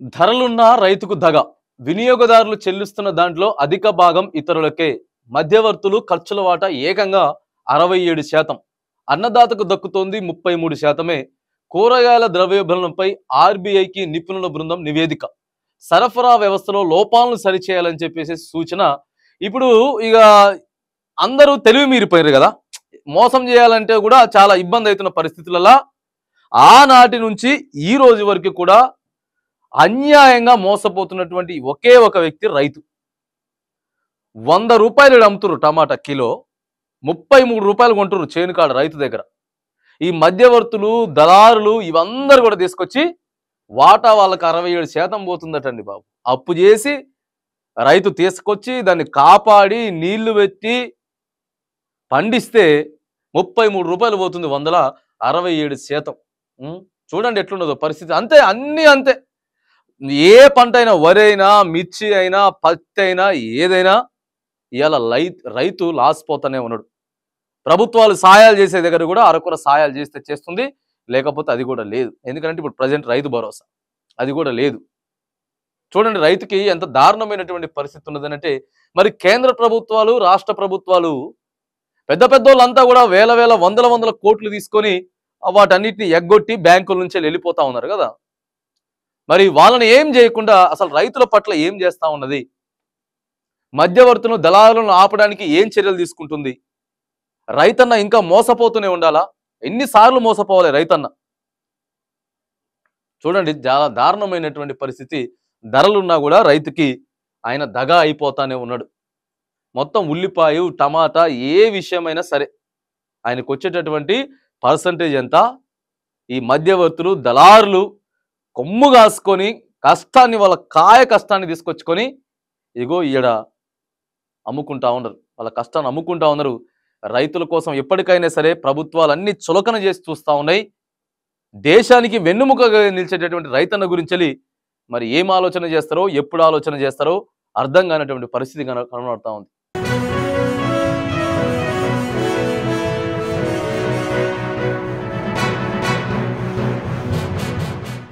ధరలున్న రైతుకు దగ. వినియోగదారులు చెల్లిస్తున్న దాంట్లో అధిక భాగం ఇతరులకే. మధ్యవర్తులు ఖర్చుల వాటా ఏకంగా 67%. అన్నదాతకు దక్కుతోంది 33%. కూరగాయల ద్రవ్యోల్బణంపై ఆర్బీఐకి నిపుణుల బృందం నివేదిక. సరఫరా వ్యవస్థలో లోపాలను సరిచేయాలని చెప్పేసి సూచన. ఇప్పుడు ఇక అందరూ తెలివి మీరిపోయారు కదా, మోసం చేయాలంటే కూడా చాలా ఇబ్బంది అవుతున్న పరిస్థితులలో ఆనాటి నుంచి ఈ రోజు వరకు కూడా అన్యాయంగా మోసపోతున్నటువంటి ఒకే ఒక వ్యక్తి రైతు. 100 రూపాయలు అమ్ముతున్నారు టమాటా కిలో, 33 రూపాయలు కొంటున్నారు చేనుకాడ రైతు దగ్గర. ఈ మధ్యవర్తులు దళారులు ఇవందరూ కూడా తీసుకొచ్చి వాటా వాళ్ళకి 67% పోతుందటండి బాబు. అప్పు చేసి రైతు తీసుకొచ్చి దాన్ని కాపాడి నీళ్లు పెట్టి పండిస్తే 33 రూపాయలు పోతుంది, 100ల 67%. చూడండి ఎట్లున్నదో పరిస్థితి. అంతే, అన్నీ అంతే. ఏ పంట అయినా, వరి అయినా, మిర్చి అయినా, పత్తి అయినా, ఏదైనా ఇవాళ రైతు లాస్ పోతానే ఉన్నాడు. ప్రభుత్వాలు సాయాలు చేసే దగ్గర కూడా అరకొర సాయాలు చేస్తే చేస్తుంది, లేకపోతే అది కూడా లేదు. ఎందుకంటే ఇప్పుడు ప్రజెంట్ రైతు భరోసా అది కూడా లేదు. చూడండి రైతుకి ఎంత దారుణమైనటువంటి పరిస్థితి ఉన్నదనంటే, మరి కేంద్ర ప్రభుత్వాలు, రాష్ట్ర ప్రభుత్వాలు పెద్ద పెద్దోళ్ళంతా కూడా వేల వేల వందల కోట్లు తీసుకొని వాటన్నిటిని ఎగ్గొట్టి బ్యాంకుల నుంచి వెళ్ళిపోతా ఉన్నారు కదా. మరి వాళ్ళని ఏం చేయకుండా అసలు రైతుల పట్ల ఏం చేస్తా ఉన్నది? మధ్యవర్తులను, దళారులను ఆపడానికి ఏం చర్యలు తీసుకుంటుంది? రైతన్న ఇంకా మోసపోతూనే ఉండాలా? ఎన్నిసార్లు మోసపోవాలి రైతన్న? చూడండి చాలా దారుణమైనటువంటి పరిస్థితి. ధరలున్నా కూడా రైతుకి ఆయన దగా అయిపోతానే ఉన్నాడు. మొత్తం ఉల్లిపాయ, టమాటా ఏ విషయమైనా సరే ఆయనకు వచ్చేటటువంటి పర్సంటేజ్ ఎంత? ఈ మధ్యవర్తులు, దళారులు కొమ్ము కాసుకొని కష్టాన్ని, వాళ్ళ కష్టాన్ని తీసుకొచ్చుకొని ఇగో ఈడ అమ్ముకుంటా ఉన్నారు. వాళ్ళ కష్టాన్ని అమ్ముకుంటా ఉన్నారు. రైతుల కోసం ఎప్పటికైనా సరే ప్రభుత్వాలు అన్ని చులకన చేసి చూస్తూ ఉన్నాయి. దేశానికి వెన్నుముకగా నిలిచేటటువంటి రైతన్న గురించి మరి ఏం ఆలోచన చేస్తారో, ఎప్పుడు ఆలోచన చేస్తారో అర్థం కానటువంటి పరిస్థితి కనబడతా ఉంది.